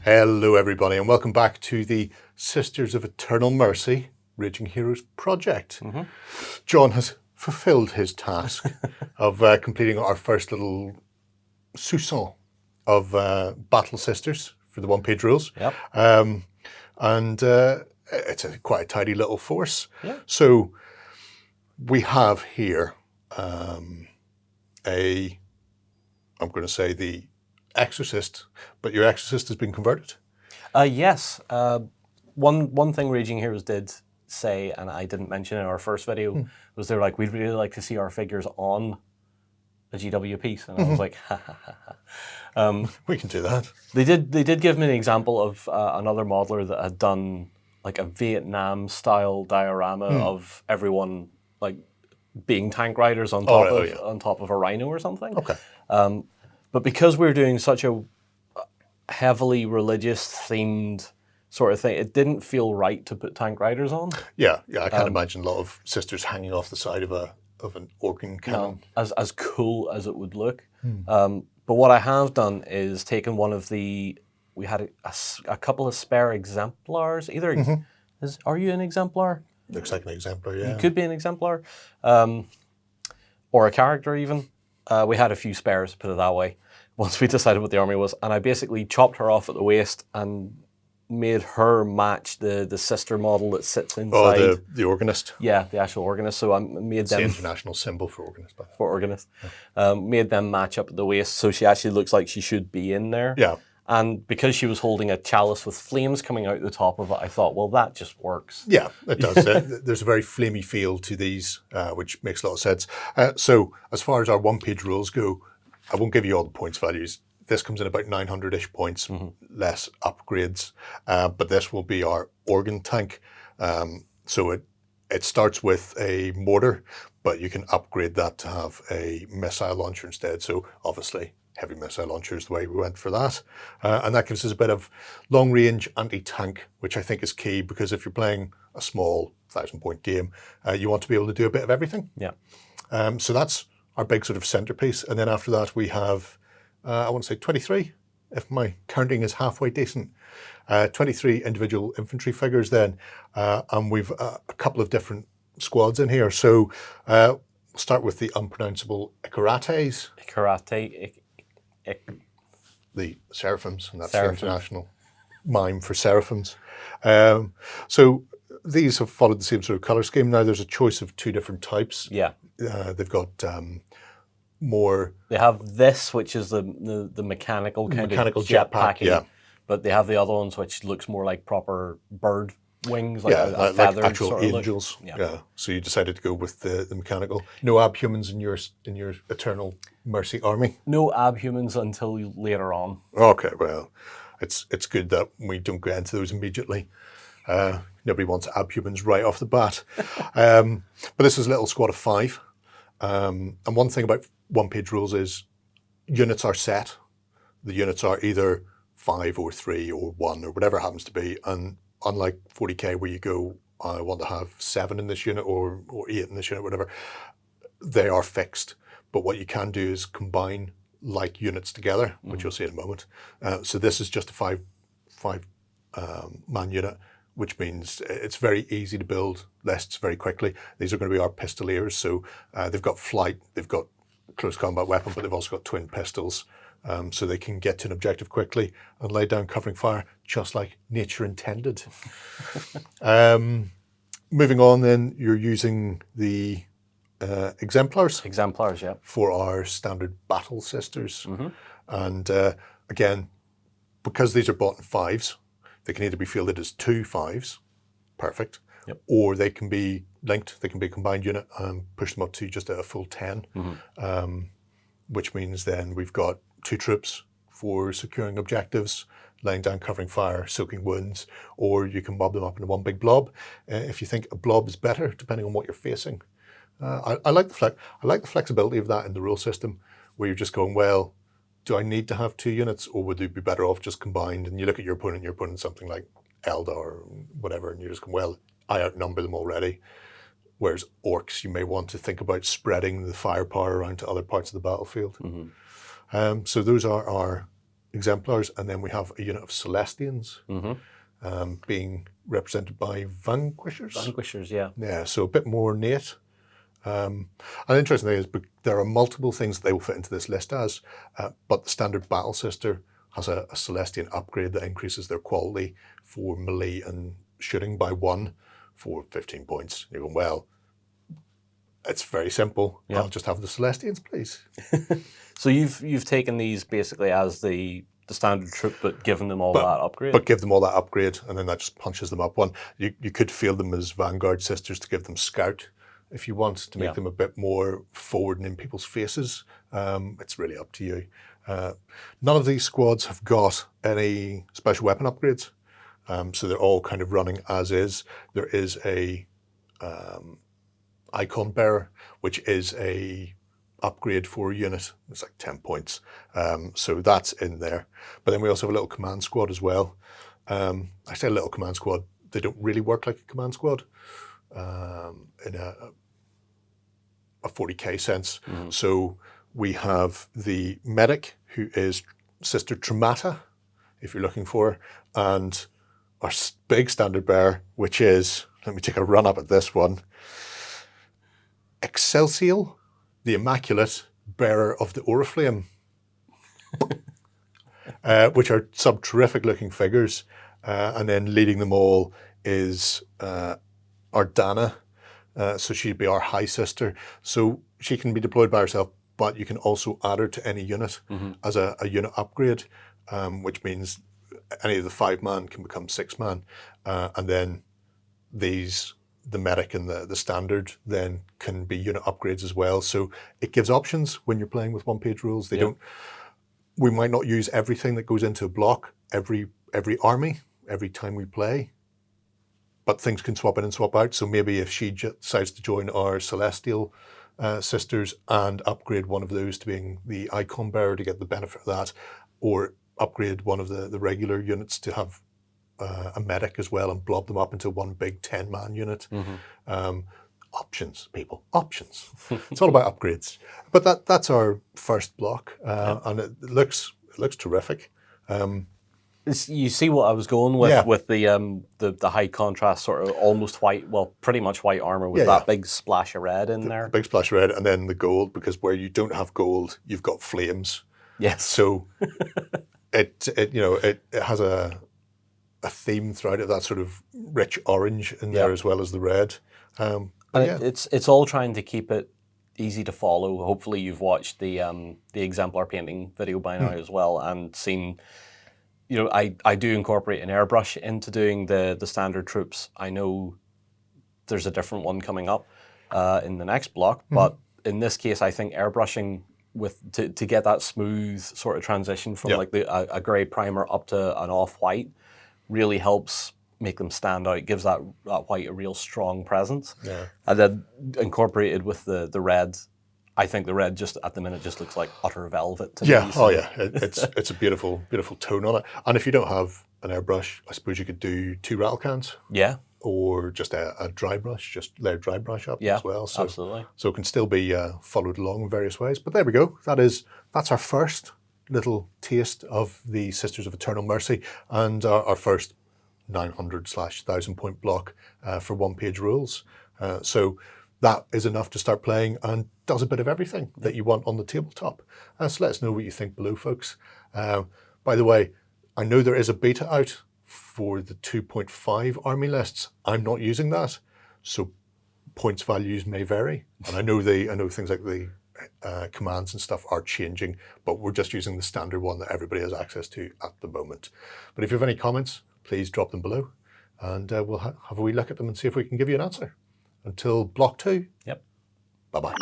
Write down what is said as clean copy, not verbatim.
Hello everybody and welcome back to the Sisters of Eternal Mercy Raging Heroes project. John has fulfilled his task of completing our first little sousson of Battle Sisters for the one-page rules. Yep. And it's quite a tidy little force. Yeah. So we have here I'm going to say the Exorcist, but your Exorcist has been converted? Yes. One thing Raging Heroes did say, and I didn't mention in our first video, was they're like, we'd really like to see our figures on a GW piece. And I was like, ha ha ha ha. We can do that. They did give me an example of another modeler that had done like a Vietnam style diorama of everyone like being tank riders on top on top of a rhino or something. Okay. But because we're doing such a heavily religious themed sort of thing, it didn't feel right to put tank riders on. Yeah, I can't imagine a lot of sisters hanging off the side of an organ cannon. No, as cool as it would look. But what I have done is taken one of the, we had a couple of spare exemplars. Either are you an exemplar? Looks like an exemplar, yeah. You could be an exemplar, or a character even. We had a few spares, put it that way, once we decided what the army was. And I basically chopped her off at the waist and made her match the sister model that sits inside. Oh, the organist? Yeah, the actual organist. So I made them... the international symbol for organist. For organist. Made them match up at the waist, so she actually looks like she should be in there. Yeah. And because she was holding a chalice with flames coming out the top of it, I thought, well, that just works. Yeah, it does. There's a very flamey feel to these, which makes a lot of sense. So as far as our one-page rules go, I won't give you all the points values. This comes in about 900-ish points, less upgrades. But this will be our organ tank. So it starts with a mortar, but you can upgrade that to have a missile launcher instead. So obviously, heavy missile launcher is the way we went for that. And that gives us a bit of long-range anti-tank, which I think is key, because if you're playing a small 1,000-point game, you want to be able to do a bit of everything. Yeah. So that's our big sort of centerpiece. And then after that, we have, I want to say 23, if my counting is halfway decent. 23 individual infantry figures then. And we've a couple of different squads in here. So we'll start with the unpronounceable Ikarates. The Seraphims, and that's the international mime for Seraphims. So these have followed the same sort of colour scheme. Now there's a choice of two different types. Yeah. They've got more... They have this, which is the mechanical kind of jetpack. Yeah. But they have the other ones, which looks more like proper bird wings, like a feathered like actual sort of angels. Look. Yeah. So you decided to go with the mechanical. No abhumans in your Eternal Mercy army? No abhumans until later on. Okay, well, it's good that we don't get into those immediately. Nobody wants abhumans right off the bat. But this is a little squad of 5. And one thing about one-page rules is units are set. The units are either 5 or 3 or 1 or whatever it happens to be. And unlike 40k where you go, I want to have 7 in this unit or 8 in this unit, whatever, they are fixed. But what you can do is combine like units together, which you'll see in a moment. So this is just a 5 man unit, which means it's very easy to build lists very quickly. These are going to be our pistoliers. So they've got flight, they've got close combat weapon, but they've also got twin pistols. So they can get to an objective quickly and lay down covering fire, just like nature intended. Moving on then, you're using the exemplars. Exemplars, yeah. For our standard battle sisters. And again, because these are bought in 5s, they can either be fielded as 2 5s, perfect, or they can be linked, they can be a combined unit and push them up to just a full 10, which means then we've got 2 troops for securing objectives, laying down covering fire, soaking wounds, or you can mob them up into one big blob. If you think a blob is better, depending on what you're facing. I like the flexibility of that in the rule system, where you're just going, well, do I need to have 2 units, or would they be better off just combined? And you look at your opponent something like Eldar or whatever, and you're just going, well, I outnumber them already. Whereas orcs, you may want to think about spreading the firepower around to other parts of the battlefield. So those are our exemplars, and then we have a unit of Celestians being represented by Vanquishers. Vanquishers, yeah. Yeah, so a bit more innate. And the interesting thing is there are multiple things that they will fit into this list as, but the standard Battle Sister has a Celestian upgrade that increases their quality for melee and shooting by 1 for 15 points. You're going, well, it's very simple. Yeah. I'll just have the Celestians, please. So you've taken these basically as the standard troop, but given them all that upgrade? But give them all that upgrade, and then that just punches them up one. You could field them as Vanguard Sisters to give them Scout, if you want, to make them a bit more forward and in people's faces. It's really up to you. None of these squads have got any special weapon upgrades, so they're all kind of running as is. There is a Icon Bearer, which is a upgrade for a unit. It's like 10 points. So that's in there. But then we also have a little command squad as well. I say a little command squad. They don't really work like a command squad in a 40k sense. So we have the medic, who is Sister Traumata, if you're looking for her, and our big standard bearer, which is, let me take a run up at this one, Excelsior, the Immaculate, bearer of the Oriflamme, which are some terrific looking figures. And then leading them all is Ardana. So she'd be our High Sister. So she can be deployed by herself, but you can also add her to any unit as a unit upgrade, which means any of the 5-man can become 6-man. And then the medic and the standard then can be unit upgrades as well. So it gives options when you're playing with one-page rules. We might not use everything that goes into a block every army, every time we play, but things can swap in and swap out. So maybe if she decides to join our Celestial Sisters and upgrade one of those to being the Icon Bearer to get the benefit of that, or upgrade one of the regular units to have a medic as well and blob them up into one big 10-man unit. Options, people, options. It's all about upgrades. But that's our first block, and it looks terrific. You see what I was going with the high contrast sort of almost white, well, pretty much white armor with that big splash of red in there. Big splash of red, and then the gold, because where you don't have gold, you've got flames. Yes. So it has a theme throughout it, that sort of rich orange in there as well as the red. It's all trying to keep it easy to follow. Hopefully you've watched the exemplar painting video by now as well, and seen, I do incorporate an airbrush into doing the standard troops. I know there's a different one coming up in the next block, but in this case I think airbrushing to get that smooth sort of transition from like a grey primer up to an off-white really helps make them stand out. It gives that white a real strong presence. Yeah. And then incorporated with the red, I think the red just at the minute just looks like utter velvet to me. So. It's a beautiful tone on it. And if you don't have an airbrush, I suppose you could do 2 rattle cans. Yeah. Or just a dry brush, just layer dry brush up as well. So, absolutely. So it can still be followed along in various ways. But there we go. That's our first little taste of the Sisters of Eternal Mercy, and our first 900/1000 point block for one-page rules. So that is enough to start playing and does a bit of everything that you want on the tabletop. So let us know what you think below, folks. By the way, I know there is a beta out for the 2.5 army lists. I'm not using that, so points values may vary. And I know things like the commands and stuff are changing, but we're just using the standard one that everybody has access to at the moment. But if you have any comments, please drop them below, and we'll have a wee look at them and see if we can give you an answer. Until block 2. Yep. Bye-bye.